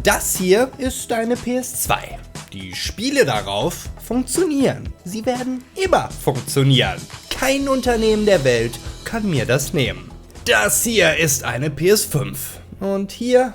Das hier ist eine PS2. Die Spiele darauf funktionieren. Sie werden immer funktionieren. Kein Unternehmen der Welt kann mir das nehmen. Das hier ist eine PS5. Und hier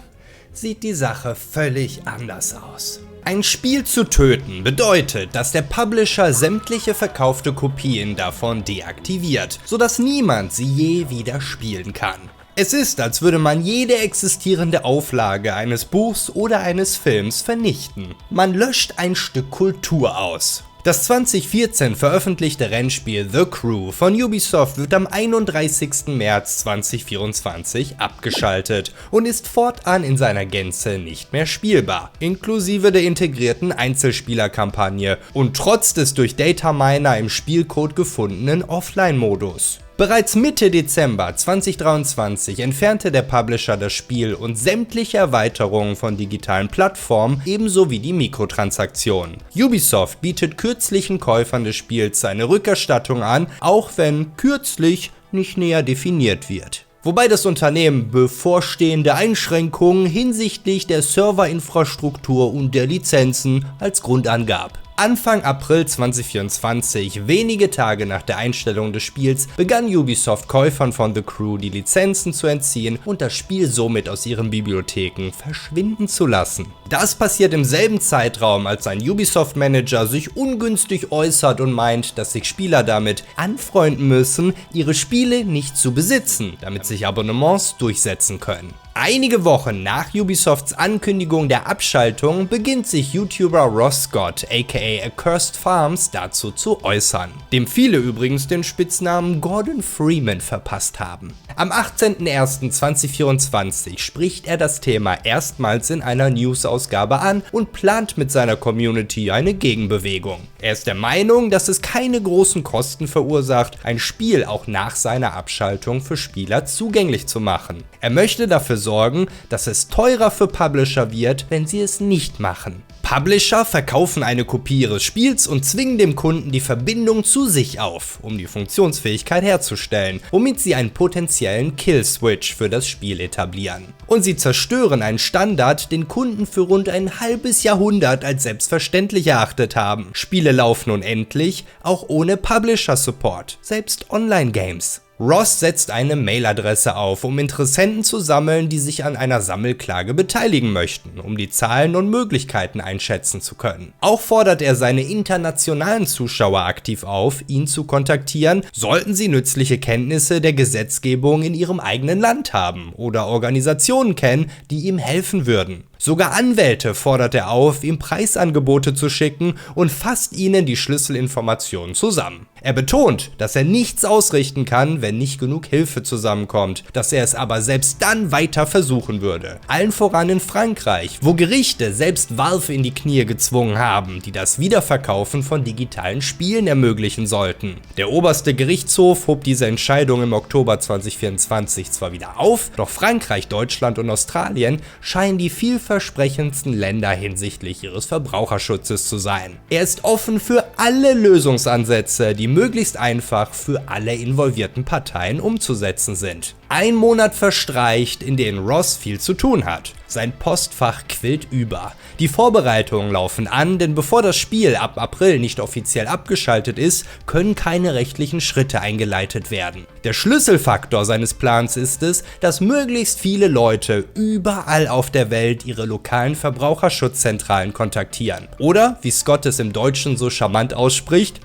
sieht die Sache völlig anders aus. Ein Spiel zu töten bedeutet, dass der Publisher sämtliche verkaufte Kopien davon deaktiviert, sodass niemand sie je wieder spielen kann. Es ist, als würde man jede existierende Auflage eines Buchs oder eines Films vernichten. Man löscht ein Stück Kultur aus. Das 2014 veröffentlichte Rennspiel The Crew von Ubisoft wird am 31. März 2024 abgeschaltet und ist fortan in seiner Gänze nicht mehr spielbar, inklusive der integrierten Einzelspielerkampagne und trotz des durch Dataminer im Spielcode gefundenen Offline-Modus. Bereits Mitte Dezember 2023 entfernte der Publisher das Spiel und sämtliche Erweiterungen von digitalen Plattformen ebenso wie die Mikrotransaktionen. Ubisoft bietet kürzlichen Käufern des Spiels eine Rückerstattung an, auch wenn kürzlich nicht näher definiert wird. Wobei das Unternehmen bevorstehende Einschränkungen hinsichtlich der Serverinfrastruktur und der Lizenzen als Grund angab. Anfang April 2024, wenige Tage nach der Einstellung des Spiels, begann Ubisoft Käufern von The Crew die Lizenzen zu entziehen und das Spiel somit aus ihren Bibliotheken verschwinden zu lassen. Das passiert im selben Zeitraum, als ein Ubisoft-Manager sich ungünstig äußert und meint, dass sich Spieler damit anfreunden müssen, ihre Spiele nicht zu besitzen, damit sich Abonnements durchsetzen können. Einige Wochen nach Ubisofts Ankündigung der Abschaltung beginnt sich YouTuber Ross Scott aka Accursed Farms dazu zu äußern, dem viele übrigens den Spitznamen Gordon Freeman verpasst haben. Am 18.01.2024 spricht er das Thema erstmals in einer News-Ausgabe an und plant mit seiner Community eine Gegenbewegung. Er ist der Meinung, dass es keine großen Kosten verursacht, ein Spiel auch nach seiner Abschaltung für Spieler zugänglich zu machen. Er möchte dafür sorgen, dass es teurer für Publisher wird, wenn sie es nicht machen. Publisher verkaufen eine Kopie ihres Spiels und zwingen dem Kunden die Verbindung zu sich auf, um die Funktionsfähigkeit herzustellen, womit sie einen potenziellen Kill-Switch für das Spiel etablieren. Und sie zerstören einen Standard, den Kunden für rund ein halbes Jahrhundert als selbstverständlich erachtet haben. Spiele laufen unendlich, auch ohne Publisher-Support, selbst Online-Games. Ross setzt eine Mailadresse auf, um Interessenten zu sammeln, die sich an einer Sammelklage beteiligen möchten, um die Zahlen und Möglichkeiten einschätzen zu können. Auch fordert er seine internationalen Zuschauer aktiv auf, ihn zu kontaktieren, sollten sie nützliche Kenntnisse der Gesetzgebung in ihrem eigenen Land haben oder Organisationen kennen, die ihm helfen würden. Sogar Anwälte fordert er auf, ihm Preisangebote zu schicken und fasst ihnen die Schlüsselinformationen zusammen. Er betont, dass er nichts ausrichten kann, wenn nicht genug Hilfe zusammenkommt, dass er es aber selbst dann weiter versuchen würde. Allen voran in Frankreich, wo Gerichte selbst Valve in die Knie gezwungen haben, die das Wiederverkaufen von digitalen Spielen ermöglichen sollten. Der oberste Gerichtshof hob diese Entscheidung im Oktober 2024 zwar wieder auf, doch Frankreich, Deutschland und Australien scheinen die vielversprechendsten Länder hinsichtlich ihres Verbraucherschutzes zu sein. Er ist offen für alle Lösungsansätze, die möglichst einfach für alle involvierten Parteien umzusetzen sind. Ein Monat verstreicht, in dem Ross viel zu tun hat. Sein Postfach quillt über. Die Vorbereitungen laufen an, denn bevor das Spiel ab April nicht offiziell abgeschaltet ist, können keine rechtlichen Schritte eingeleitet werden. Der Schlüsselfaktor seines Plans ist es, dass möglichst viele Leute überall auf der Welt ihre lokalen Verbraucherschutzzentralen kontaktieren. Oder, wie Scott es im Deutschen so charmant ausspricht,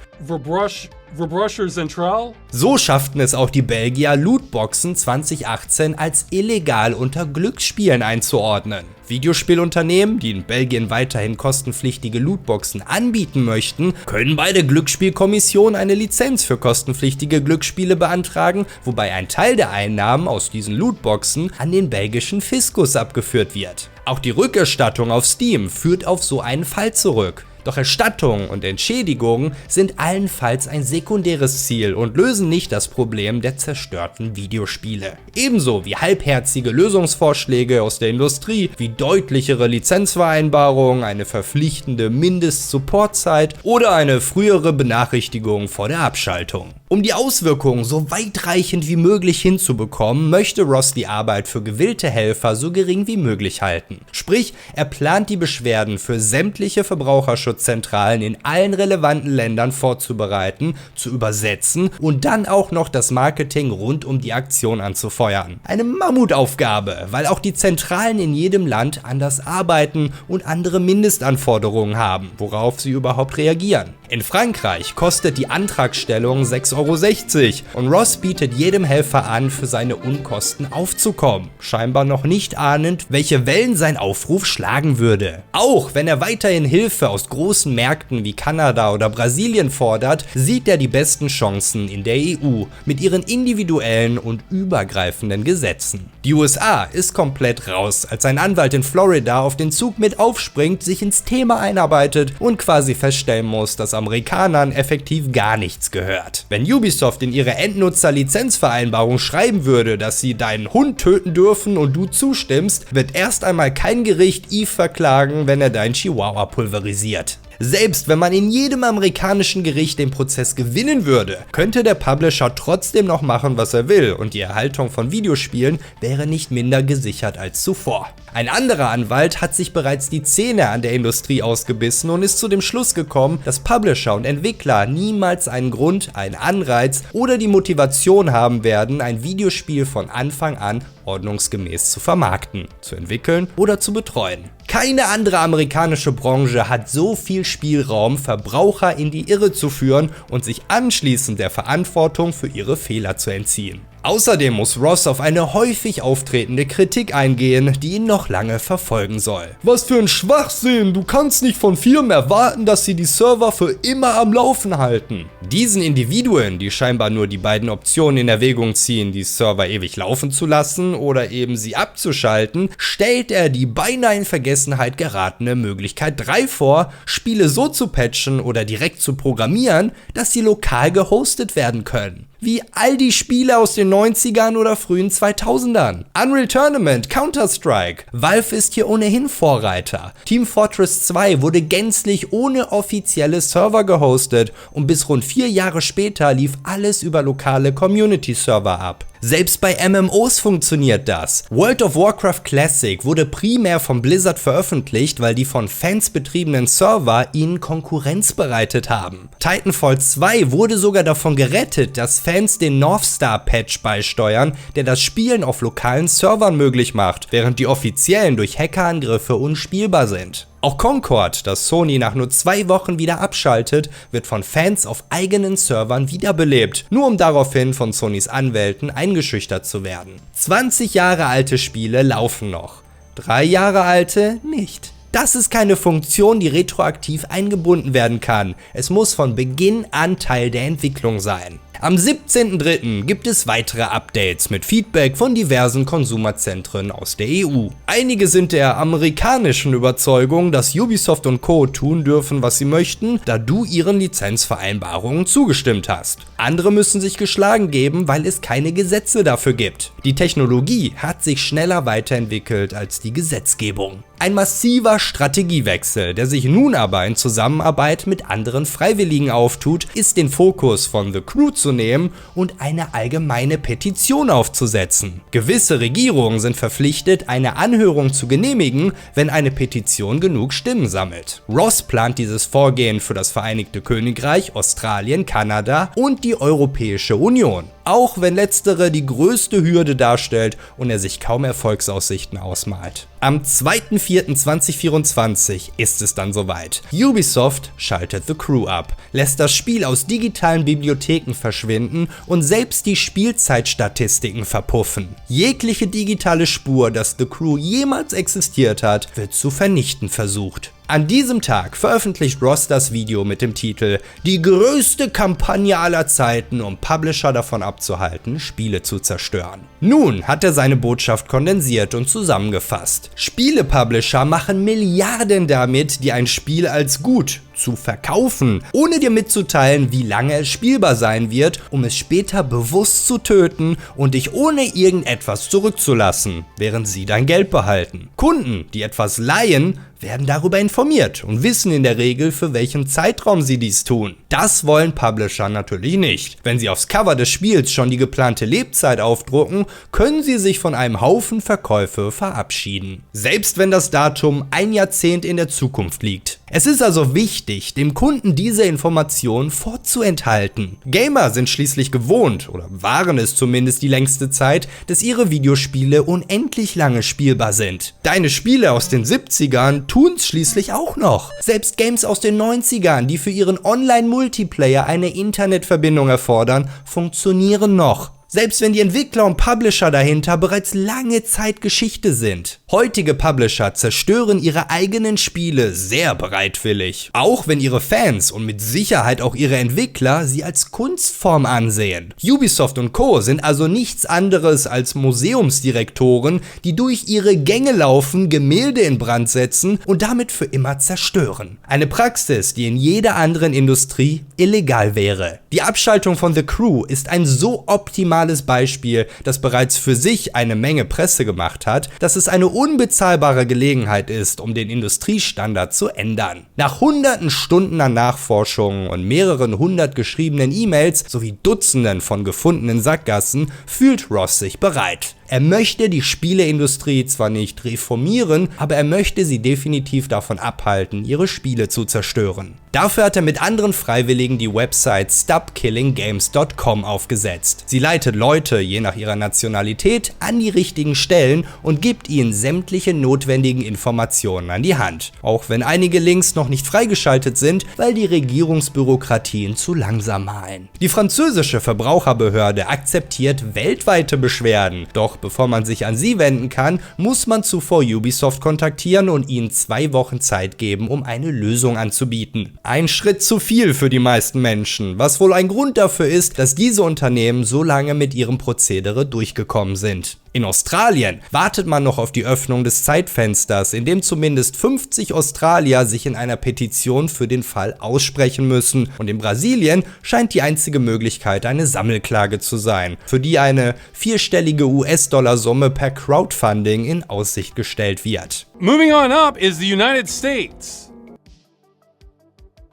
Verbraucher Central? So schafften es auch die Belgier, Lootboxen 2018 als illegal unter Glücksspielen einzuordnen. Videospielunternehmen, die in Belgien weiterhin kostenpflichtige Lootboxen anbieten möchten, können bei der Glücksspielkommission eine Lizenz für kostenpflichtige Glücksspiele beantragen, wobei ein Teil der Einnahmen aus diesen Lootboxen an den belgischen Fiskus abgeführt wird. Auch die Rückerstattung auf Steam führt auf so einen Fall zurück. Doch Erstattung und Entschädigung sind allenfalls ein sekundäres Ziel und lösen nicht das Problem der zerstörten Videospiele. Ebenso wie halbherzige Lösungsvorschläge aus der Industrie, wie deutlichere Lizenzvereinbarungen, eine verpflichtende Mindest-Supportzeit oder eine frühere Benachrichtigung vor der Abschaltung. Um die Auswirkungen so weitreichend wie möglich hinzubekommen, möchte Ross die Arbeit für gewillte Helfer so gering wie möglich halten. Sprich, er plant die Beschwerden für sämtliche Verbraucherschutzzentralen in allen relevanten Ländern vorzubereiten, zu übersetzen und dann auch noch das Marketing rund um die Aktion anzufeuern. Eine Mammutaufgabe, weil auch die Zentralen in jedem Land anders arbeiten und andere Mindestanforderungen haben, worauf sie überhaupt reagieren. In Frankreich kostet die Antragstellung 6,60 € und Ross bietet jedem Helfer an, für seine Unkosten aufzukommen, scheinbar noch nicht ahnend, welche Wellen sein Aufruf schlagen würde. Auch wenn er weiterhin Hilfe aus großen Märkten wie Kanada oder Brasilien fordert, sieht er die besten Chancen in der EU mit ihren individuellen und übergreifenden Gesetzen. Die USA ist komplett raus, als ein Anwalt in Florida auf den Zug mit aufspringt, sich ins Thema einarbeitet und quasi feststellen muss, dass Amerikanern effektiv gar nichts gehört. Wenn Ubisoft in ihre Endnutzer-Lizenzvereinbarung schreiben würde, dass sie deinen Hund töten dürfen und du zustimmst, wird erst einmal kein Gericht Eve verklagen, wenn er deinen Chihuahua pulverisiert. Selbst wenn man in jedem amerikanischen Gericht den Prozess gewinnen würde, könnte der Publisher trotzdem noch machen, was er will, und die Erhaltung von Videospielen wäre nicht minder gesichert als zuvor. Ein anderer Anwalt hat sich bereits die Zähne an der Industrie ausgebissen und ist zu dem Schluss gekommen, dass Publisher und Entwickler niemals einen Grund, einen Anreiz oder die Motivation haben werden, ein Videospiel von Anfang an ordnungsgemäß zu vermarkten, zu entwickeln oder zu betreuen. Keine andere amerikanische Branche hat so viel Spielraum, Verbraucher in die Irre zu führen und sich anschließend der Verantwortung für ihre Fehler zu entziehen. Außerdem muss Ross auf eine häufig auftretende Kritik eingehen, die ihn noch lange verfolgen soll. Was für ein Schwachsinn, du kannst nicht von Firmen erwarten, dass sie die Server für immer am Laufen halten. Diesen Individuen, die scheinbar nur die beiden Optionen in Erwägung ziehen, die Server ewig laufen zu lassen oder eben sie abzuschalten, stellt er die beinahe in Vergessenheit geratene Möglichkeit 3 vor, Spiele so zu patchen oder direkt zu programmieren, dass sie lokal gehostet werden können. Wie all die Spiele aus den 90ern oder frühen 2000ern. Unreal Tournament, Counter-Strike. Valve ist hier ohnehin Vorreiter. Team Fortress 2 wurde gänzlich ohne offizielle Server gehostet und bis rund 4 Jahre später lief alles über lokale Community-Server ab. Selbst bei MMOs funktioniert das. World of Warcraft Classic wurde primär von Blizzard veröffentlicht, weil die von Fans betriebenen Server ihnen Konkurrenz bereitet haben. Titanfall 2 wurde sogar davon gerettet, dass Fans den Northstar-Patch beisteuern, der das Spielen auf lokalen Servern möglich macht, während die offiziellen durch Hackerangriffe unspielbar sind. Auch Concord, das Sony nach nur 2 Wochen wieder abschaltet, wird von Fans auf eigenen Servern wiederbelebt, nur um daraufhin von Sonys Anwälten eingeschüchtert zu werden. 20 Jahre alte Spiele laufen noch, 3 Jahre alte nicht. Das ist keine Funktion, die retroaktiv eingebunden werden kann. Es muss von Beginn an Teil der Entwicklung sein. Am 17.03. gibt es weitere Updates mit Feedback von diversen Konsumerzentren aus der EU. Einige sind der amerikanischen Überzeugung, dass Ubisoft und Co. tun dürfen, was sie möchten, da du ihren Lizenzvereinbarungen zugestimmt hast. Andere müssen sich geschlagen geben, weil es keine Gesetze dafür gibt. Die Technologie hat sich schneller weiterentwickelt als die Gesetzgebung. Ein massiver Strategiewechsel, der sich nun aber in Zusammenarbeit mit anderen Freiwilligen auftut, ist den Fokus von The Crew zu nehmen und eine allgemeine Petition aufzusetzen. Gewisse Regierungen sind verpflichtet, eine Anhörung zu genehmigen, wenn eine Petition genug Stimmen sammelt. Ross plant dieses Vorgehen für das Vereinigte Königreich, Australien, Kanada und die Europäische Union. Auch wenn letztere die größte Hürde darstellt und er sich kaum Erfolgsaussichten ausmalt. Am 2.4.2024 ist es dann soweit. Ubisoft schaltet The Crew ab, lässt das Spiel aus digitalen Bibliotheken verschwinden und selbst die Spielzeitstatistiken verpuffen. Jegliche digitale Spur, dass The Crew jemals existiert hat, wird zu vernichten versucht. An diesem Tag veröffentlicht Ross das Video mit dem Titel „Die größte Kampagne aller Zeiten, um Publisher davon abzuhalten, Spiele zu zerstören". Nun hat er seine Botschaft kondensiert und zusammengefasst. Spiele-Publisher machen Milliarden damit, dir ein Spiel als gut zu verkaufen, ohne dir mitzuteilen, wie lange es spielbar sein wird, um es später bewusst zu töten und dich ohne irgendetwas zurückzulassen, während sie dein Geld behalten. Kunden, die etwas leihen, werden darüber informiert und wissen in der Regel, für welchen Zeitraum sie dies tun. Das wollen Publisher natürlich nicht. Wenn sie aufs Cover des Spiels schon die geplante Lebzeit aufdrucken, können sie sich von einem Haufen Verkäufe verabschieden. Selbst wenn das Datum ein Jahrzehnt in der Zukunft liegt. Es ist also wichtig, dem Kunden diese Informationen vorzuenthalten. Gamer sind schließlich gewohnt, oder waren es zumindest die längste Zeit, dass ihre Videospiele unendlich lange spielbar sind. Deine Spiele aus den 70ern tun's schließlich auch noch. Selbst Games aus den 90ern, die für ihren Online-Multiplayer eine Internetverbindung erfordern, funktionieren noch. Selbst wenn die Entwickler und Publisher dahinter bereits lange Zeit Geschichte sind. Heutige Publisher zerstören ihre eigenen Spiele sehr bereitwillig. Auch wenn ihre Fans und mit Sicherheit auch ihre Entwickler sie als Kunstform ansehen. Ubisoft und Co. sind also nichts anderes als Museumsdirektoren, die durch ihre Gänge laufen, Gemälde in Brand setzen und damit für immer zerstören. Eine Praxis, die in jeder anderen Industrie illegal wäre. Die Abschaltung von The Crew ist ein so optimales Beispiel, das bereits für sich eine Menge Presse gemacht hat, dass es eine unbezahlbare Gelegenheit ist, um den Industriestandard zu ändern. Nach hunderten Stunden an Nachforschungen und mehreren hundert geschriebenen E-Mails sowie Dutzenden von gefundenen Sackgassen fühlt Ross sich bereit. Er möchte die Spieleindustrie zwar nicht reformieren, aber er möchte sie definitiv davon abhalten, ihre Spiele zu zerstören. Dafür hat er mit anderen Freiwilligen die Website StopKillingGames.com aufgesetzt. Sie leitet Leute, je nach ihrer Nationalität, an die richtigen Stellen und gibt ihnen sämtliche notwendigen Informationen an die Hand. Auch wenn einige Links noch nicht freigeschaltet sind, weil die Regierungsbürokratien zu langsam malen. Die französische Verbraucherbehörde akzeptiert weltweite Beschwerden, doch bevor man sich an sie wenden kann, muss man zuvor Ubisoft kontaktieren und ihnen 2 Wochen Zeit geben, um eine Lösung anzubieten. Ein Schritt zu viel für die meisten Menschen, was wohl ein Grund dafür ist, dass diese Unternehmen so lange mit ihrem Prozedere durchgekommen sind. In Australien wartet man noch auf die Öffnung des Zeitfensters, in dem zumindest 50 Australier sich in einer Petition für den Fall aussprechen müssen. Und in Brasilien scheint die einzige Möglichkeit eine Sammelklage zu sein, für die eine 4-stellige US-Dollar-Summe per Crowdfunding in Aussicht gestellt wird. Moving on up is the United States.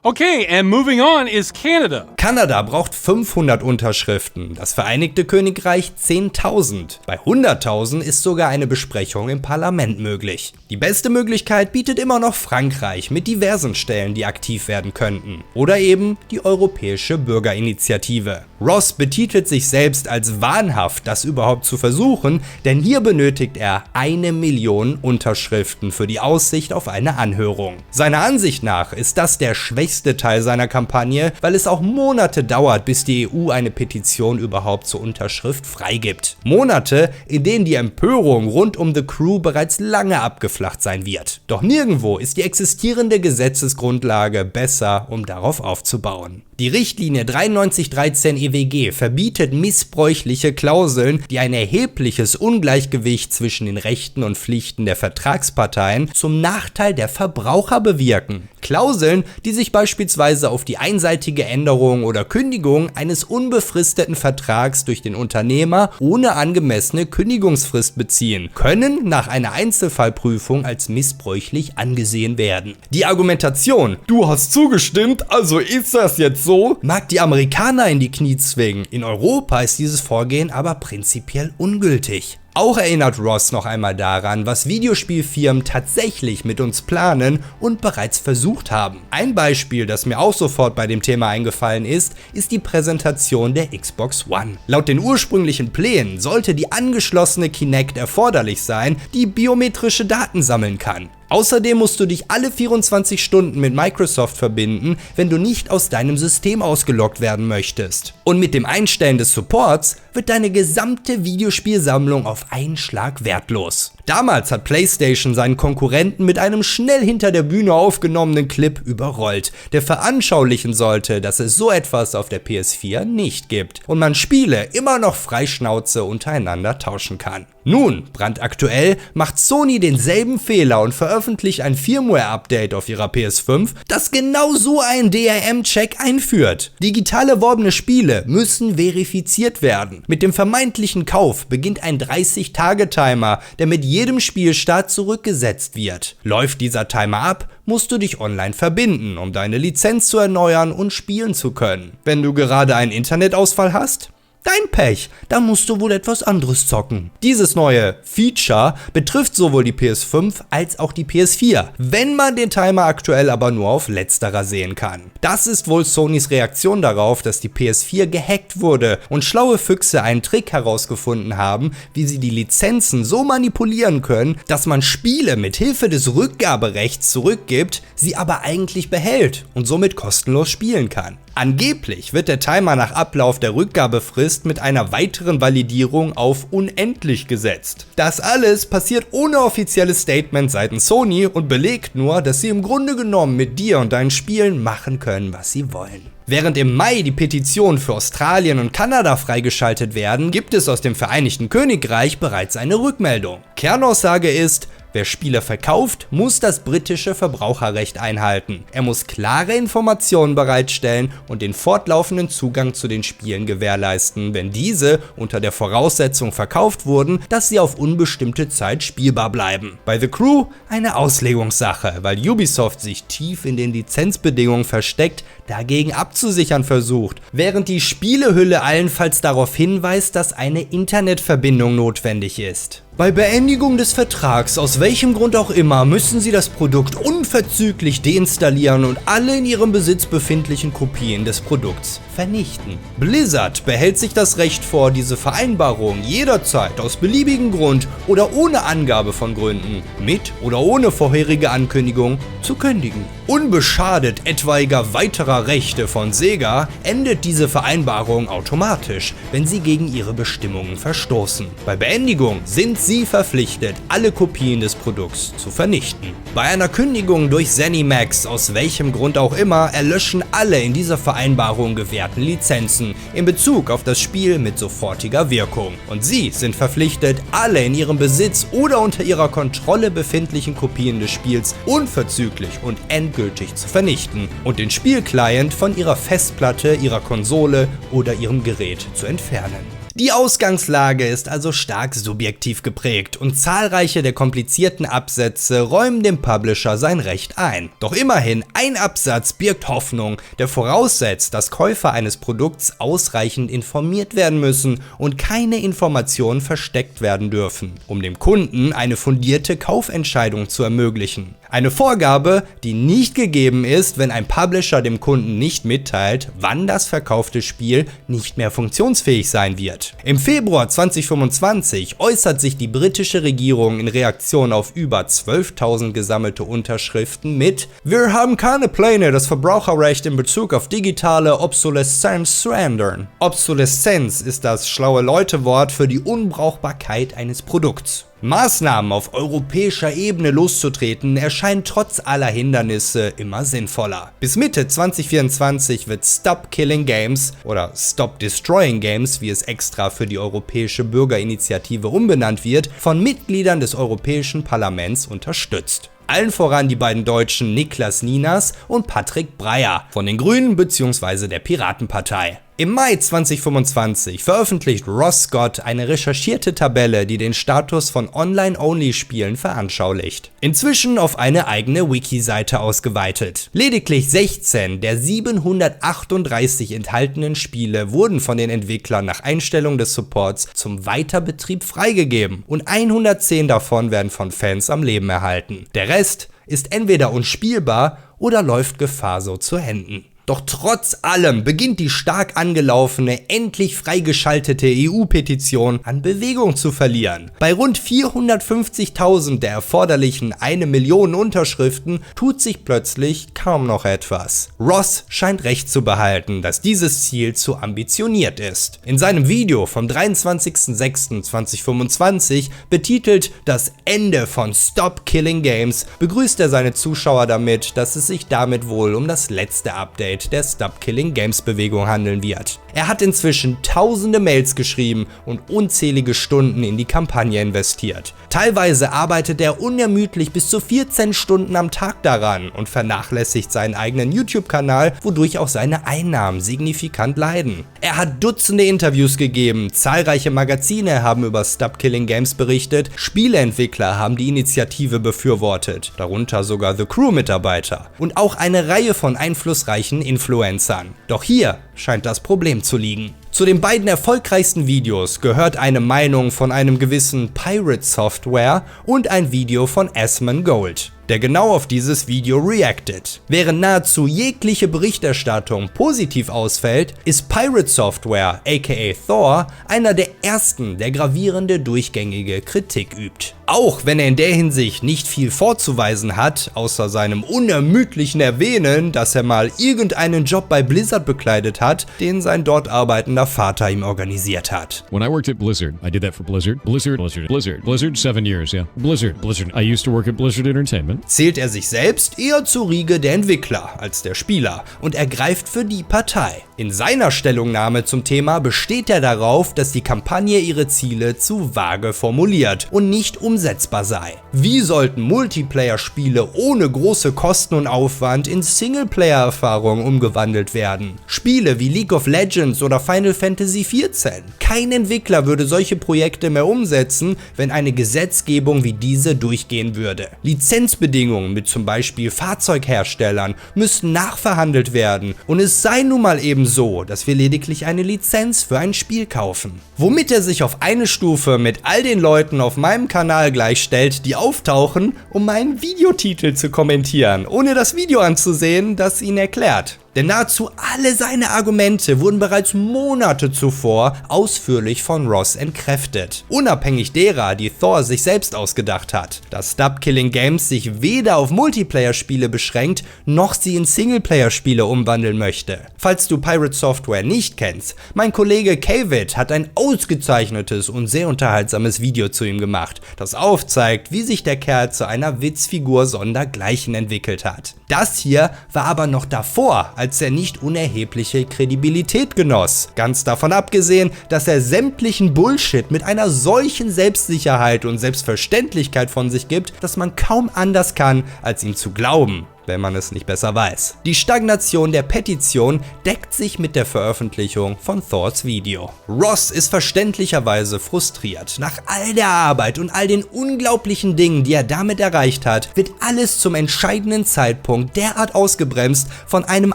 Okay, and moving on is Canada. Kanada braucht 500 Unterschriften, das Vereinigte Königreich 10.000. Bei 100.000 ist sogar eine Besprechung im Parlament möglich. Die beste Möglichkeit bietet immer noch Frankreich mit diversen Stellen, die aktiv werden könnten. Oder eben die Europäische Bürgerinitiative. Ross betitelt sich selbst als wahnhaft, das überhaupt zu versuchen, denn hier benötigt er 1 Million Unterschriften für die Aussicht auf eine Anhörung. Seiner Ansicht nach ist das der schwächste Teil seiner Kampagne, weil es auch Monate dauert, bis die EU eine Petition überhaupt zur Unterschrift freigibt. Monate, in denen die Empörung rund um The Crew bereits lange abgeflacht sein wird. Doch nirgendwo ist die existierende Gesetzesgrundlage besser, um darauf aufzubauen. Die Richtlinie 9313 EWG verbietet missbräuchliche Klauseln, die ein erhebliches Ungleichgewicht zwischen den Rechten und Pflichten der Vertragsparteien zum Nachteil der Verbraucher bewirken. Klauseln, die sich beispielsweise auf die einseitige Änderung oder Kündigung eines unbefristeten Vertrags durch den Unternehmer ohne angemessene Kündigungsfrist beziehen, können nach einer Einzelfallprüfung als missbräuchlich angesehen werden. Die Argumentation, du hast zugestimmt, also ist das jetzt so, mag die Amerikaner in die Knie zwingen. In Europa ist dieses Vorgehen aber prinzipiell ungültig. Auch erinnert Ross noch einmal daran, was Videospielfirmen tatsächlich mit uns planen und bereits versucht haben. Ein Beispiel, das mir auch sofort bei dem Thema eingefallen ist die Präsentation der Xbox One. Laut den ursprünglichen Plänen sollte die angeschlossene Kinect erforderlich sein, die biometrische Daten sammeln kann. Außerdem musst du dich alle 24 Stunden mit Microsoft verbinden, wenn du nicht aus deinem System ausgeloggt werden möchtest. Und mit dem Einstellen des Supports wird deine gesamte Videospielsammlung auf einen Schlag wertlos. Damals hat PlayStation seinen Konkurrenten mit einem schnell hinter der Bühne aufgenommenen Clip überrollt, der veranschaulichen sollte, dass es so etwas auf der PS4 nicht gibt und man Spiele immer noch frei Schnauze untereinander tauschen kann. Nun, brandaktuell, macht Sony denselben Fehler und veröffentlicht ein Firmware-Update auf ihrer PS5, das genau so einen DRM-Check einführt. Digital erworbene Spiele müssen verifiziert werden. Mit dem vermeintlichen Kauf beginnt ein 30-Tage-Timer, der mit jedem Spielstart zurückgesetzt wird. Läuft dieser Timer ab, musst du dich online verbinden, um deine Lizenz zu erneuern und spielen zu können. Wenn du gerade einen Internetausfall hast? Dein Pech, da musst du wohl etwas anderes zocken. Dieses neue Feature betrifft sowohl die PS5 als auch die PS4, wenn man den Timer aktuell aber nur auf letzterer sehen kann. Das ist wohl Sonys Reaktion darauf, dass die PS4 gehackt wurde und schlaue Füchse einen Trick herausgefunden haben, wie sie die Lizenzen so manipulieren können, dass man Spiele mit Hilfe des Rückgaberechts zurückgibt, sie aber eigentlich behält und somit kostenlos spielen kann. Angeblich wird der Timer nach Ablauf der Rückgabefrist mit einer weiteren Validierung auf unendlich gesetzt. Das alles passiert ohne offizielles Statement seitens Sony und belegt nur, dass sie im Grunde genommen mit dir und deinen Spielen machen können, was sie wollen. Während im Mai die Petitionen für Australien und Kanada freigeschaltet werden, gibt es aus dem Vereinigten Königreich bereits eine Rückmeldung. Kernaussage ist: Wer Spiele verkauft, muss das britische Verbraucherrecht einhalten. Er muss klare Informationen bereitstellen und den fortlaufenden Zugang zu den Spielen gewährleisten, wenn diese unter der Voraussetzung verkauft wurden, dass sie auf unbestimmte Zeit spielbar bleiben. Bei The Crew eine Auslegungssache, weil Ubisoft sich tief in den Lizenzbedingungen versteckt, dagegen abzusichern versucht, während die Spielehülle allenfalls darauf hinweist, dass eine Internetverbindung notwendig ist. Bei Beendigung des Vertrags, aus welchem Grund auch immer, müssen sie das Produkt unverzüglich deinstallieren und alle in ihrem Besitz befindlichen Kopien des Produkts vernichten. Blizzard behält sich das Recht vor, diese Vereinbarung jederzeit aus beliebigem Grund oder ohne Angabe von Gründen, mit oder ohne vorherige Ankündigung, zu kündigen. Unbeschadet etwaiger weiterer Rechte von Sega endet diese Vereinbarung automatisch, wenn sie gegen ihre Bestimmungen verstoßen. Bei Beendigung sind sie verpflichtet, alle Kopien des Produkts zu vernichten. Bei einer Kündigung durch ZeniMax, aus welchem Grund auch immer, erlöschen alle in dieser Vereinbarung gewährten Lizenzen in Bezug auf das Spiel mit sofortiger Wirkung. Und sie sind verpflichtet, alle in ihrem Besitz oder unter ihrer Kontrolle befindlichen Kopien des Spiels unverzüglich und endgültig zu vernichten und den Spielclient von ihrer Festplatte, ihrer Konsole oder ihrem Gerät zu entfernen. Die Ausgangslage ist also stark subjektiv geprägt und zahlreiche der komplizierten Absätze räumen dem Publisher sein Recht ein. Doch immerhin, ein Absatz birgt Hoffnung, der voraussetzt, dass Käufer eines Produkts ausreichend informiert werden müssen und keine Informationen versteckt werden dürfen, um dem Kunden eine fundierte Kaufentscheidung zu ermöglichen. Eine Vorgabe, die nicht gegeben ist, wenn ein Publisher dem Kunden nicht mitteilt, wann das verkaufte Spiel nicht mehr funktionsfähig sein wird. Im Februar 2025 äußert sich die britische Regierung in Reaktion auf über 12.000 gesammelte Unterschriften mit: Wir haben keine Pläne, das Verbraucherrecht in Bezug auf digitale Obsoleszenz zu ändern. Obsoleszenz ist das schlaue Leutewort für die Unbrauchbarkeit eines Produkts. Maßnahmen auf europäischer Ebene loszutreten erscheinen trotz aller Hindernisse immer sinnvoller. Bis Mitte 2024 wird Stop Killing Games oder Stop Destroying Games, wie es extra für die Europäische Bürgerinitiative umbenannt wird, von Mitgliedern des Europäischen Parlaments unterstützt. Allen voran die beiden Deutschen Niklas Ninas und Patrick Breyer von den Grünen bzw. der Piratenpartei. Im Mai 2025 veröffentlicht Ross Scott eine recherchierte Tabelle, die den Status von Online-Only-Spielen veranschaulicht. Inzwischen auf eine eigene Wiki-Seite ausgeweitet. Lediglich 16 der 738 enthaltenen Spiele wurden von den Entwicklern nach Einstellung des Supports zum Weiterbetrieb freigegeben und 110 davon werden von Fans am Leben erhalten. Der Rest ist entweder unspielbar oder läuft Gefahr, so zu enden. Doch trotz allem beginnt die stark angelaufene, endlich freigeschaltete EU-Petition an Bewegung zu verlieren. Bei rund 450.000 der erforderlichen 1 Million Unterschriften tut sich plötzlich kaum noch etwas. Ross scheint recht zu behalten, dass dieses Ziel zu ambitioniert ist. In seinem Video vom 23.06.2025 betitelt Das Ende von Stop Killing Games begrüßt er seine Zuschauer damit, dass es sich damit wohl um das letzte Update der Stop Killing Games Bewegung handeln wird. Er hat inzwischen tausende Mails geschrieben und unzählige Stunden in die Kampagne investiert. Teilweise arbeitet er unermüdlich bis zu 14 Stunden am Tag daran und vernachlässigt seinen eigenen YouTube-Kanal, wodurch auch seine Einnahmen signifikant leiden. Er hat Dutzende Interviews gegeben, zahlreiche Magazine haben über Stop Killing Games berichtet, Spieleentwickler haben die Initiative befürwortet, darunter sogar The Crew-Mitarbeiter und auch eine Reihe von einflussreichen Influencern. Doch hier scheint das Problem zu liegen. Zu den beiden erfolgreichsten Videos gehört eine Meinung von einem gewissen Pirate Software und ein Video von Asmongold, der genau auf dieses Video reactet. Während nahezu jegliche Berichterstattung positiv ausfällt, ist Pirate Software aka Thor einer der ersten, der gravierende durchgängige Kritik übt. Auch wenn er in der Hinsicht nicht viel vorzuweisen hat, außer seinem unermüdlichen Erwähnen, dass er mal irgendeinen Job bei Blizzard bekleidet hat, den sein dort arbeitender Vater ihm organisiert hat. When I worked at Blizzard, I did that for Blizzard. Blizzard, 7 years, yeah. Blizzard. I used to work at Blizzard Entertainment. Zählt er sich selbst eher zur Riege der Entwickler als der Spieler und ergreift für die Partei. In seiner Stellungnahme zum Thema besteht er darauf, dass die Kampagne ihre Ziele zu vage formuliert und nicht umsetzbar sei. Wie sollten Multiplayer-Spiele ohne große Kosten und Aufwand in Singleplayer-Erfahrungen umgewandelt werden? Spiele wie League of Legends oder Final Fantasy XIV. Kein Entwickler würde solche Projekte mehr umsetzen, wenn eine Gesetzgebung wie diese durchgehen würde. Lizenzbedingungen mit zum Beispiel Fahrzeugherstellern müssten nachverhandelt werden und es sei nun mal eben so, dass wir lediglich eine Lizenz für ein Spiel kaufen. Womit er sich auf eine Stufe mit all den Leuten auf meinem Kanal gleichstellt, die auftauchen, um meinen Videotitel zu kommentieren, ohne das Video anzusehen, das ihn erklärt. Denn nahezu alle seine Argumente wurden bereits Monate zuvor ausführlich von Ross entkräftet. Unabhängig derer, die Thor sich selbst ausgedacht hat. Dass Stop Killing Games sich weder auf Multiplayer-Spiele beschränkt, noch sie in Singleplayer-Spiele umwandeln möchte. Falls du Pirate Software nicht kennst, mein Kollege Kavit hat ein ausgezeichnetes und sehr unterhaltsames Video zu ihm gemacht, das aufzeigt, wie sich der Kerl zu einer Witzfigur sondergleichen entwickelt hat. Das hier war aber noch davor, als er nicht unerhebliche Kredibilität genoss. Ganz davon abgesehen, dass er sämtlichen Bullshit mit einer solchen Selbstsicherheit und Selbstverständlichkeit von sich gibt, dass man kaum anders kann, als ihm zu glauben, wenn man es nicht besser weiß. Die Stagnation der Petition deckt sich mit der Veröffentlichung von Thors Video. Ross ist verständlicherweise frustriert. Nach all der Arbeit und all den unglaublichen Dingen, die er damit erreicht hat, wird alles zum entscheidenden Zeitpunkt derart ausgebremst von einem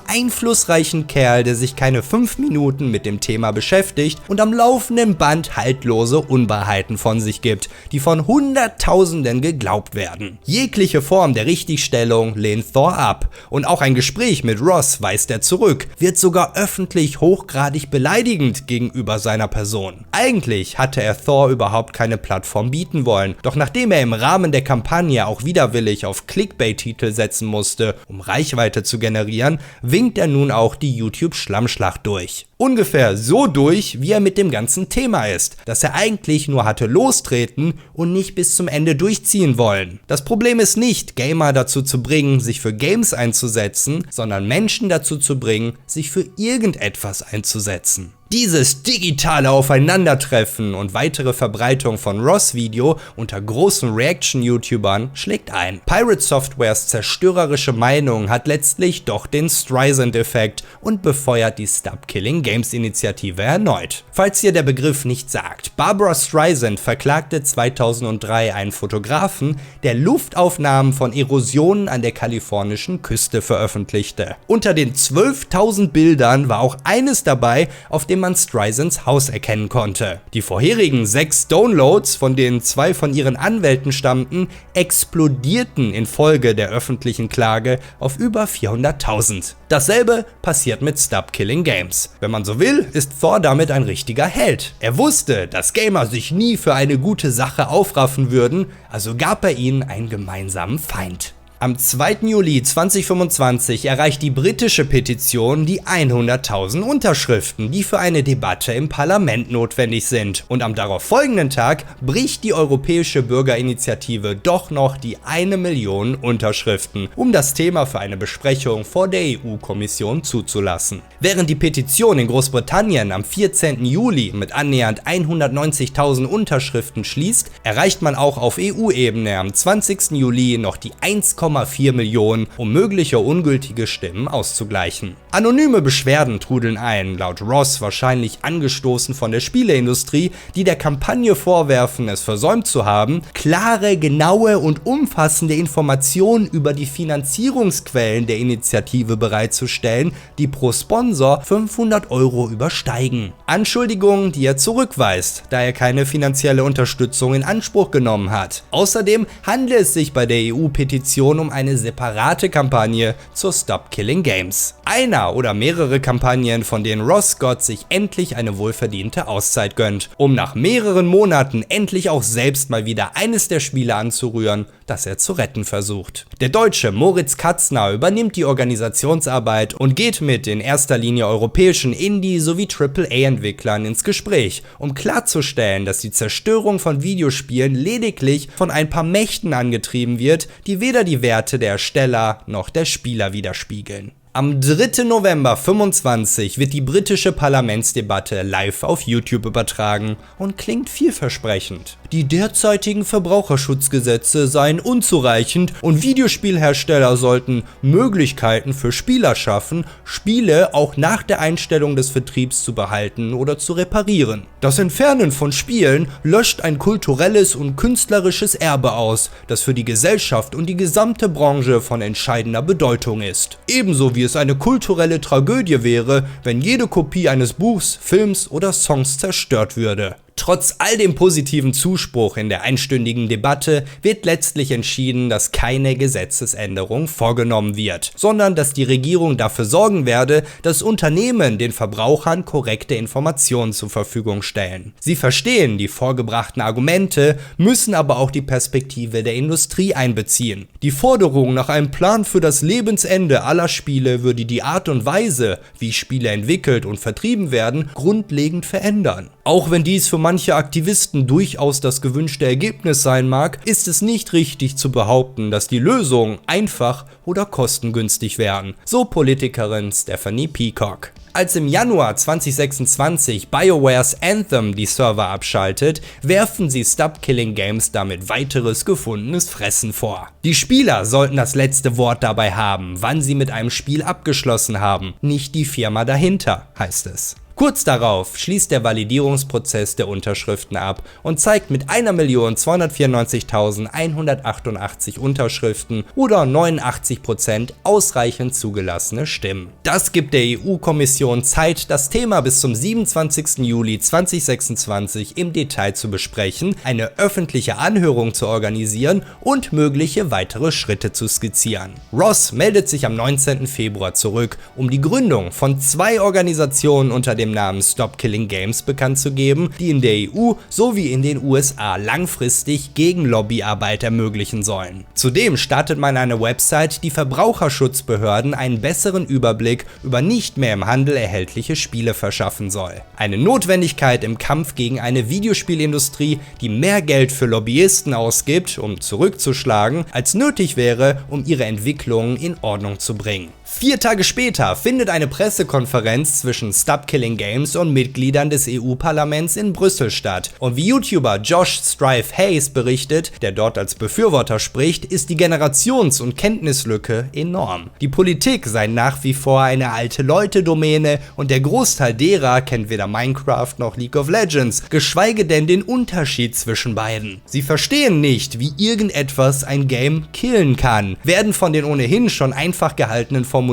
einflussreichen Kerl, der sich keine 5 Minuten mit dem Thema beschäftigt und am laufenden Band haltlose Unwahrheiten von sich gibt, die von Hunderttausenden geglaubt werden. Jegliche Form der Richtigstellung lehnt Thor ab und auch ein Gespräch mit Ross weist er zurück, wird sogar öffentlich hochgradig beleidigend gegenüber seiner Person. Eigentlich hatte er Thor überhaupt keine Plattform bieten wollen, doch nachdem er im Rahmen der Kampagne auch widerwillig auf Clickbait-Titel setzen musste, um Reichweite zu generieren, winkt er nun auch die YouTube-Schlammschlacht durch. Ungefähr so durch, wie er mit dem ganzen Thema ist, dass er eigentlich nur hatte lostreten und nicht bis zum Ende durchziehen wollen. Das Problem ist nicht, Gamer dazu zu bringen, sich für Games einzusetzen, sondern Menschen dazu zu bringen, sich für irgendetwas einzusetzen. Dieses digitale Aufeinandertreffen und weitere Verbreitung von Ross' Video unter großen Reaction-YouTubern schlägt ein. Pirate Softwares zerstörerische Meinung hat letztlich doch den Streisand-Effekt und befeuert die Stop Killing Games Initiative erneut. Falls ihr der Begriff nicht sagt, Barbra Streisand verklagte 2003 einen Fotografen, der Luftaufnahmen von Erosionen an der kalifornischen Küste veröffentlichte. Unter den 12.000 Bildern war auch eines dabei, auf dem man Streisands Haus erkennen konnte. Die vorherigen 6 Downloads, von denen 2 von ihren Anwälten stammten, explodierten infolge der öffentlichen Klage auf über 400.000. Dasselbe passiert mit Stop Killing Games. Wenn man so will, ist Thor damit ein richtiger Held. Er wusste, dass Gamer sich nie für eine gute Sache aufraffen würden, also gab er ihnen einen gemeinsamen Feind. Am 2. Juli 2025 erreicht die britische Petition die 100.000 Unterschriften, die für eine Debatte im Parlament notwendig sind. Und am darauf folgenden Tag bricht die Europäische Bürgerinitiative doch noch die 1 Million Unterschriften, um das Thema für eine Besprechung vor der EU-Kommission zuzulassen. Während die Petition in Großbritannien am 14. Juli mit annähernd 190.000 Unterschriften schließt, erreicht man auch auf EU-Ebene am 20. Juli noch die 1,4 Millionen, um mögliche ungültige Stimmen auszugleichen. Anonyme Beschwerden trudeln ein, laut Ross wahrscheinlich angestoßen von der Spieleindustrie, die der Kampagne vorwerfen, es versäumt zu haben, klare, genaue und umfassende Informationen über die Finanzierungsquellen der Initiative bereitzustellen, die pro Sponsor 500 € übersteigen. Anschuldigungen, die er zurückweist, da er keine finanzielle Unterstützung in Anspruch genommen hat. Außerdem handelt es sich bei der EU-Petition um eine separate Kampagne zur Stop Killing Games. Einer oder mehrere Kampagnen, von denen Ross Scott sich endlich eine wohlverdiente Auszeit gönnt, um nach mehreren Monaten endlich auch selbst mal wieder eines der Spiele anzurühren, das er zu retten versucht. Der Deutsche Moritz Katzner übernimmt die Organisationsarbeit und geht mit in erster Linie europäischen Indie- sowie AAA-Entwicklern ins Gespräch, um klarzustellen, dass die Zerstörung von Videospielen lediglich von ein paar Mächten angetrieben wird, die weder die Werte der Ersteller noch der Spieler widerspiegeln. Am 3. November 2025 wird die britische Parlamentsdebatte live auf YouTube übertragen und klingt vielversprechend. Die derzeitigen Verbraucherschutzgesetze seien unzureichend und Videospielhersteller sollten Möglichkeiten für Spieler schaffen, Spiele auch nach der Einstellung des Vertriebs zu behalten oder zu reparieren. Das Entfernen von Spielen löscht ein kulturelles und künstlerisches Erbe aus, das für die Gesellschaft und die gesamte Branche von entscheidender Bedeutung ist. Ebenso wie es eine kulturelle Tragödie wäre, wenn jede Kopie eines Buchs, Films oder Songs zerstört würde. Trotz all dem positiven Zuspruch in der einstündigen Debatte wird letztlich entschieden, dass keine Gesetzesänderung vorgenommen wird, sondern dass die Regierung dafür sorgen werde, dass Unternehmen den Verbrauchern korrekte Informationen zur Verfügung stellen. Sie verstehen die vorgebrachten Argumente, müssen aber auch die Perspektive der Industrie einbeziehen. Die Forderung nach einem Plan für das Lebensende aller Spiele würde die Art und Weise, wie Spiele entwickelt und vertrieben werden, grundlegend verändern. Auch wenn dies für manche Aktivisten durchaus das gewünschte Ergebnis sein mag, ist es nicht richtig zu behaupten, dass die Lösungen einfach oder kostengünstig wären, so Politikerin Stephanie Peacock. Als im Januar 2026 BioWares Anthem die Server abschaltet, werfen sie Stop Killing Games damit weiteres gefundenes Fressen vor. Die Spieler sollten das letzte Wort dabei haben, wann sie mit einem Spiel abgeschlossen haben, nicht die Firma dahinter, heißt es. Kurz darauf schließt der Validierungsprozess der Unterschriften ab und zeigt mit 1.294.188 Unterschriften oder 89% ausreichend zugelassene Stimmen. Das gibt der EU-Kommission Zeit, das Thema bis zum 27. Juli 2026 im Detail zu besprechen, eine öffentliche Anhörung zu organisieren und mögliche weitere Schritte zu skizzieren. Ross meldet sich am 19. Februar zurück, um die Gründung von 2 Organisationen unter dem Namen Stop Killing Games bekannt zu geben, die in der EU sowie in den USA langfristig Gegenlobbyarbeit ermöglichen sollen. Zudem startet man eine Website, die Verbraucherschutzbehörden einen besseren Überblick über nicht mehr im Handel erhältliche Spiele verschaffen soll. Eine Notwendigkeit im Kampf gegen eine Videospielindustrie, die mehr Geld für Lobbyisten ausgibt, um zurückzuschlagen, als nötig wäre, um ihre Entwicklungen in Ordnung zu bringen. 4 Tage später findet eine Pressekonferenz zwischen Stop Killing Games und Mitgliedern des EU-Parlaments in Brüssel statt. Und wie YouTuber Josh Strife Hayes berichtet, der dort als Befürworter spricht, ist die Generations- und Kenntnislücke enorm. Die Politik sei nach wie vor eine alte Leute-Domäne und der Großteil derer kennt weder Minecraft noch League of Legends, geschweige denn den Unterschied zwischen beiden. Sie verstehen nicht, wie irgendetwas ein Game killen kann, werden von den ohnehin schon einfach gehaltenen Formulierungen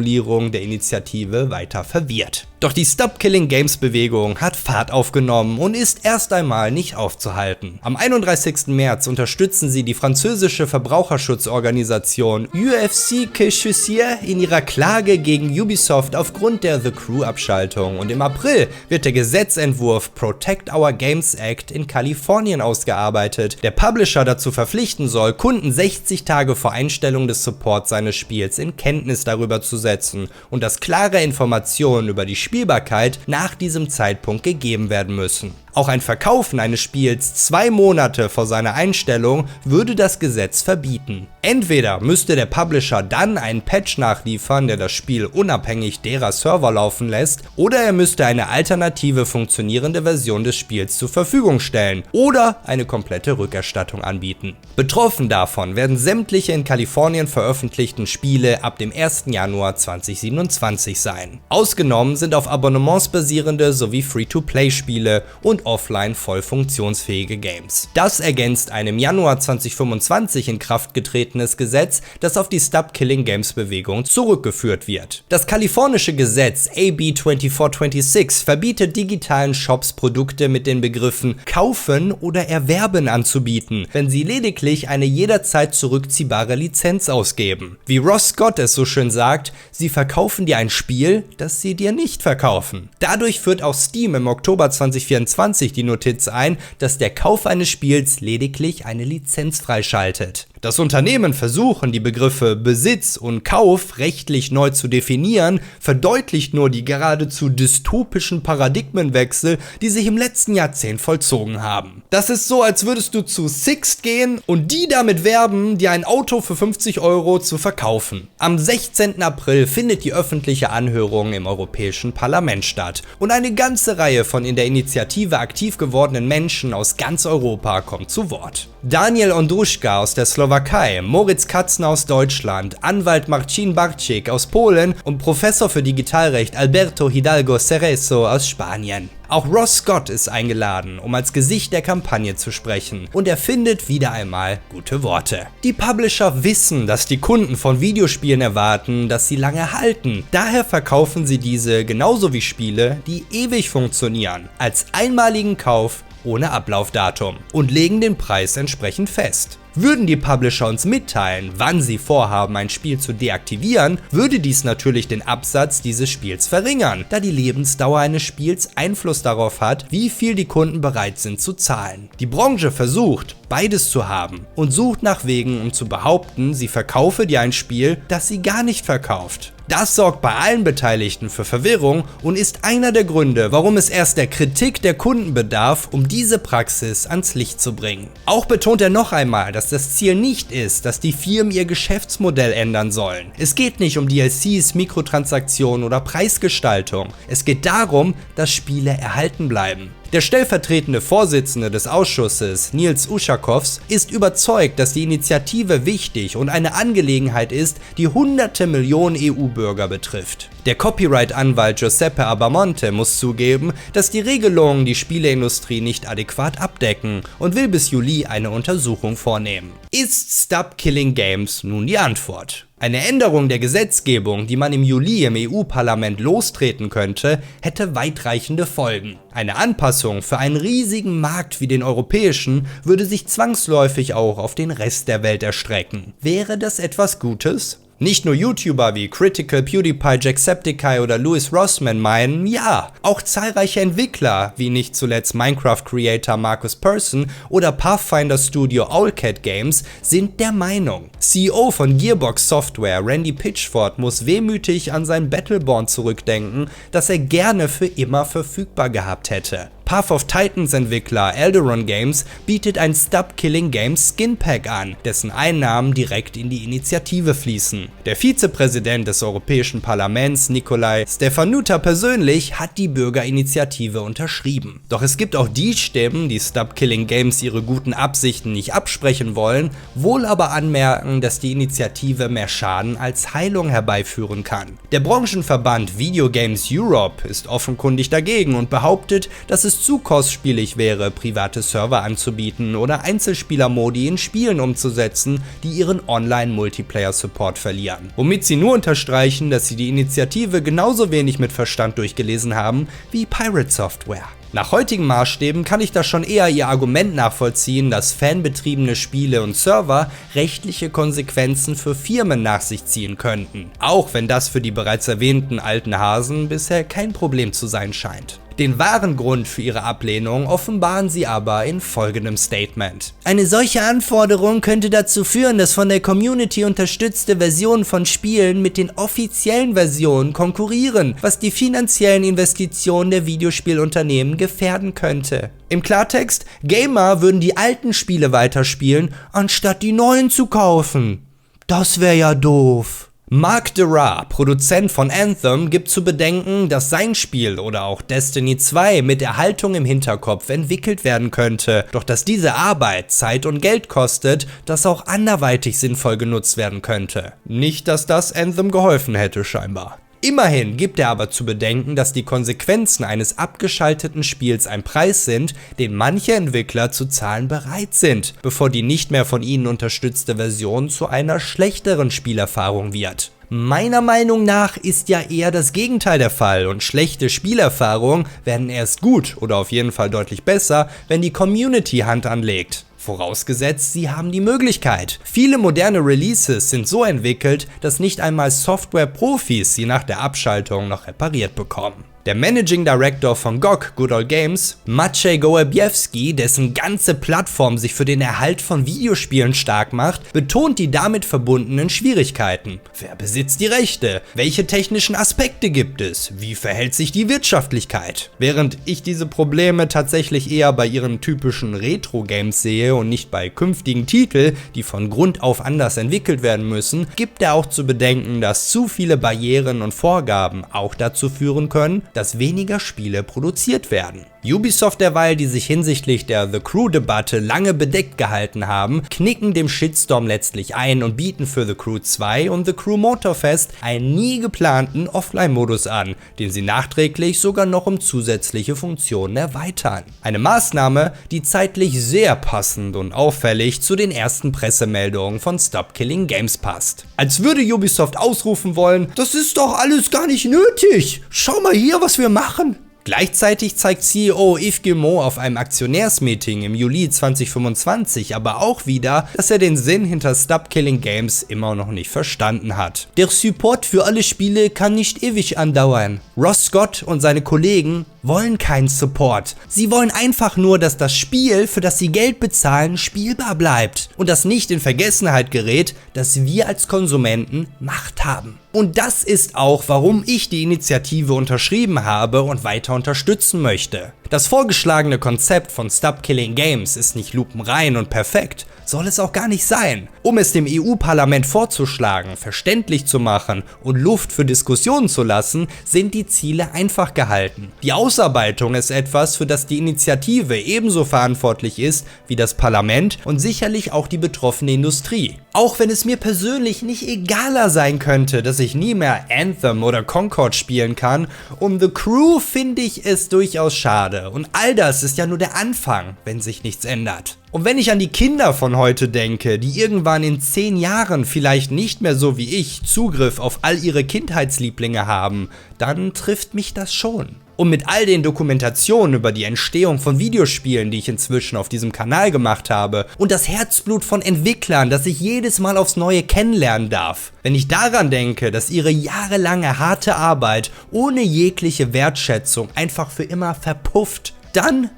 der Initiative weiter verwirrt. Doch die Stop Killing Games Bewegung hat Fahrt aufgenommen und ist erst einmal nicht aufzuhalten. Am 31. März unterstützen sie die französische Verbraucherschutzorganisation UFC Que Justice in ihrer Klage gegen Ubisoft aufgrund der The Crew-Abschaltung, und im April wird der Gesetzentwurf Protect Our Games Act in Kalifornien ausgearbeitet, der Publisher dazu verpflichten soll, Kunden 60 Tage vor Einstellung des Supports seines Spiels in Kenntnis darüber zu setzen und dass klare Informationen über die Spielbarkeit nach diesem Zeitpunkt gegeben werden müssen. Auch ein Verkaufen eines Spiels 2 Monate vor seiner Einstellung würde das Gesetz verbieten. Entweder müsste der Publisher dann einen Patch nachliefern, der das Spiel unabhängig derer Server laufen lässt, oder er müsste eine alternative funktionierende Version des Spiels zur Verfügung stellen oder eine komplette Rückerstattung anbieten. Betroffen davon werden sämtliche in Kalifornien veröffentlichten Spiele ab dem 1. Januar 2027 sein. Ausgenommen sind auf Abonnements basierende sowie Free-to-Play-Spiele und offline voll funktionsfähige Games. Das ergänzt ein im Januar 2025 in Kraft getretenes Gesetz, das auf die Stop Killing Games Bewegung zurückgeführt wird. Das kalifornische Gesetz AB 2426 verbietet digitalen Shops Produkte mit den Begriffen kaufen oder erwerben anzubieten, wenn sie lediglich eine jederzeit zurückziehbare Lizenz ausgeben. Wie Ross Scott es so schön sagt, sie verkaufen dir ein Spiel, das sie dir nicht verkaufen. Dadurch führt auch Steam im Oktober 2024 die Notiz ein, dass der Kauf eines Spiels lediglich eine Lizenz freischaltet. Das Unternehmen versuchen, die Begriffe Besitz und Kauf rechtlich neu zu definieren, verdeutlicht nur die geradezu dystopischen Paradigmenwechsel, die sich im letzten Jahrzehnt vollzogen haben. Das ist so, als würdest du zu Sixt gehen und die damit werben, dir ein Auto für 50 € zu verkaufen. Am 16. April findet die öffentliche Anhörung im Europäischen Parlament statt und eine ganze Reihe von in der Initiative aktiv gewordenen Menschen aus ganz Europa kommt zu Wort. Daniel Ondruschka aus der Slowakei, Moritz Katzner aus Deutschland, Anwalt Marcin Barczyk aus Polen und Professor für Digitalrecht Alberto Hidalgo Cerezo aus Spanien. Auch Ross Scott ist eingeladen, um als Gesicht der Kampagne zu sprechen, und er findet wieder einmal gute Worte. Die Publisher wissen, dass die Kunden von Videospielen erwarten, dass sie lange halten. Daher verkaufen sie diese genauso wie Spiele, die ewig funktionieren, als einmaligen Kauf ohne Ablaufdatum und legen den Preis entsprechend fest. Würden die Publisher uns mitteilen, wann sie vorhaben, ein Spiel zu deaktivieren, würde dies natürlich den Absatz dieses Spiels verringern, da die Lebensdauer eines Spiels Einfluss darauf hat, wie viel die Kunden bereit sind zu zahlen. Die Branche versucht, beides zu haben und sucht nach Wegen, um zu behaupten, sie verkaufe dir ein Spiel, das sie gar nicht verkauft. Das sorgt bei allen Beteiligten für Verwirrung und ist einer der Gründe, warum es erst der Kritik der Kunden bedarf, um diese Praxis ans Licht zu bringen. Auch betont er noch einmal, dass das Ziel nicht ist, dass die Firmen ihr Geschäftsmodell ändern sollen. Es geht nicht um DLCs, Mikrotransaktionen oder Preisgestaltung. Es geht darum, dass Spiele erhalten bleiben. Der stellvertretende Vorsitzende des Ausschusses, Nils Uschakows, ist überzeugt, dass die Initiative wichtig und eine Angelegenheit ist, die hunderte Millionen EU-Bürger betrifft. Der Copyright-Anwalt Giuseppe Abamonte muss zugeben, dass die Regelungen die Spieleindustrie nicht adäquat abdecken und will bis Juli eine Untersuchung vornehmen. Ist Stop Killing Games nun die Antwort? Eine Änderung der Gesetzgebung, die man im Juli im EU-Parlament lostreten könnte, hätte weitreichende Folgen. Eine Anpassung für einen riesigen Markt wie den europäischen würde sich zwangsläufig auch auf den Rest der Welt erstrecken. Wäre das etwas Gutes? Nicht nur YouTuber wie Critical, PewDiePie, Jacksepticeye oder Louis Rossmann meinen, ja, auch zahlreiche Entwickler, wie nicht zuletzt Minecraft-Creator Marcus Persson oder Pathfinder-Studio Owlcat Games, sind der Meinung. CEO von Gearbox Software Randy Pitchford muss wehmütig an sein Battleborn zurückdenken, das er gerne für immer verfügbar gehabt hätte. Path of Titans Entwickler Alderon Games bietet ein Stop Killing Games Skin Pack an, dessen Einnahmen direkt in die Initiative fließen. Der Vizepräsident des Europäischen Parlaments Nikolai Stefanuta persönlich hat die Bürgerinitiative unterschrieben. Doch es gibt auch die Stimmen, die Stop Killing Games ihre guten Absichten nicht absprechen wollen, wohl aber anmerken, dass die Initiative mehr Schaden als Heilung herbeiführen kann. Der Branchenverband Video Games Europe ist offenkundig dagegen und behauptet, dass es es zu kostspielig wäre, private Server anzubieten oder Einzelspielermodi in Spielen umzusetzen, die ihren Online-Multiplayer-Support verlieren. Womit sie nur unterstreichen, dass sie die Initiative genauso wenig mit Verstand durchgelesen haben wie Pirate Software. Nach heutigen Maßstäben kann ich da schon eher ihr Argument nachvollziehen, dass fanbetriebene Spiele und Server rechtliche Konsequenzen für Firmen nach sich ziehen könnten, auch wenn das für die bereits erwähnten alten Hasen bisher kein Problem zu sein scheint. Den wahren Grund für ihre Ablehnung offenbaren sie aber in folgendem Statement. Eine solche Anforderung könnte dazu führen, dass von der Community unterstützte Versionen von Spielen mit den offiziellen Versionen konkurrieren, was die finanziellen Investitionen der Videospielunternehmen gefährden könnte. Im Klartext, Gamer würden die alten Spiele weiterspielen, anstatt die neuen zu kaufen. Das wäre ja doof. Mark DeRa, Produzent von Anthem, gibt zu bedenken, dass sein Spiel oder auch Destiny 2 mit der Haltung im Hinterkopf entwickelt werden könnte, doch dass diese Arbeit Zeit und Geld kostet, das auch anderweitig sinnvoll genutzt werden könnte. Nicht, dass das Anthem geholfen hätte scheinbar. Immerhin gibt er aber zu bedenken, dass die Konsequenzen eines abgeschalteten Spiels ein Preis sind, den manche Entwickler zu zahlen bereit sind, bevor die nicht mehr von ihnen unterstützte Version zu einer schlechteren Spielerfahrung wird. Meiner Meinung nach ist ja eher das Gegenteil der Fall und schlechte Spielerfahrungen werden erst gut oder auf jeden Fall deutlich besser, wenn die Community Hand anlegt. Vorausgesetzt, sie haben die Möglichkeit. Viele moderne Releases sind so entwickelt, dass nicht einmal Software-Profis sie nach der Abschaltung noch repariert bekommen. Der Managing Director von GOG, Good Old Games, Maciej Gołębiewski, dessen ganze Plattform sich für den Erhalt von Videospielen stark macht, betont die damit verbundenen Schwierigkeiten. Wer besitzt die Rechte? Welche technischen Aspekte gibt es? Wie verhält sich die Wirtschaftlichkeit? Während ich diese Probleme tatsächlich eher bei ihren typischen Retro-Games sehe und nicht bei künftigen Titeln, die von Grund auf anders entwickelt werden müssen, gibt er auch zu bedenken, dass zu viele Barrieren und Vorgaben auch dazu führen können, dass weniger Spiele produziert werden. Ubisoft derweil, die sich hinsichtlich der The Crew-Debatte lange bedeckt gehalten haben, knicken dem Shitstorm letztlich ein und bieten für The Crew 2 und The Crew Motorfest einen nie geplanten Offline-Modus an, den sie nachträglich sogar noch um zusätzliche Funktionen erweitern. Eine Maßnahme, die zeitlich sehr passend und auffällig zu den ersten Pressemeldungen von Stop Killing Games passt. Als würde Ubisoft ausrufen wollen, das ist doch alles gar nicht nötig, schau mal hier, was wir machen. Gleichzeitig zeigt CEO Yves Guillemot auf einem Aktionärsmeeting im Juli 2025 aber auch wieder, dass er den Sinn hinter Stop Killing Games immer noch nicht verstanden hat. Der Support für alle Spiele kann nicht ewig andauern. Ross Scott und seine Kollegen wollen keinen Support. Sie wollen einfach nur, dass das Spiel, für das sie Geld bezahlen, spielbar bleibt und dass nicht in Vergessenheit gerät, dass wir als Konsumenten Macht haben. Und das ist auch, warum ich die Initiative unterschrieben habe und weiter unterstützen möchte. Das vorgeschlagene Konzept von Stop Killing Games ist nicht lupenrein und perfekt, soll es auch gar nicht sein. Um es dem EU-Parlament vorzuschlagen, verständlich zu machen und Luft für Diskussionen zu lassen, sind die Ziele einfach gehalten. Die Ausarbeitung ist etwas, für das die Initiative ebenso verantwortlich ist wie das Parlament und sicherlich auch die betroffene Industrie. Auch wenn es mir persönlich nicht egaler sein könnte, dass ich nie mehr Anthem oder Concord spielen kann, um The Crew finde ich es durchaus schade. Und all das ist ja nur der Anfang, wenn sich nichts ändert. Und wenn ich an die Kinder von heute denke, die irgendwann in 10 Jahren vielleicht nicht mehr so wie ich Zugriff auf all ihre Kindheitslieblinge haben, dann trifft mich das schon. Und mit all den Dokumentationen über die Entstehung von Videospielen, die ich inzwischen auf diesem Kanal gemacht habe, und das Herzblut von Entwicklern, das ich jedes Mal aufs Neue kennenlernen darf. Wenn ich daran denke, dass ihre jahrelange harte Arbeit ohne jegliche Wertschätzung einfach für immer verpufft, dann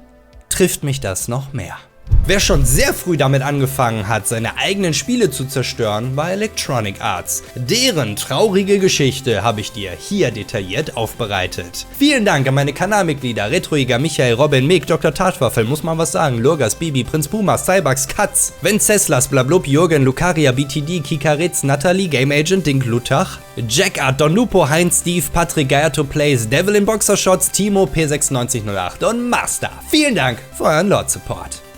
trifft mich das noch mehr. Wer schon sehr früh damit angefangen hat, seine eigenen Spiele zu zerstören, war Electronic Arts. Deren traurige Geschichte habe ich dir hier detailliert aufbereitet. Vielen Dank an meine Kanalmitglieder Retroiger, Michael, Robin, Mick, Dr. Tatwaffel, muss man was sagen, Lurgas, Bibi, Prinz Puma, Cybax, Katz, Venceslas, Blablub, Jürgen, Lucaria, BTD, Kikaritz, Natalie, Game Agent, Dink, Lutach, Jackart, Don Lupo, Heinz, Steve, Patrick, Gayato Plays, Devil in Boxershots, Timo, P9608 und Master. Vielen Dank für euren Lord-Support.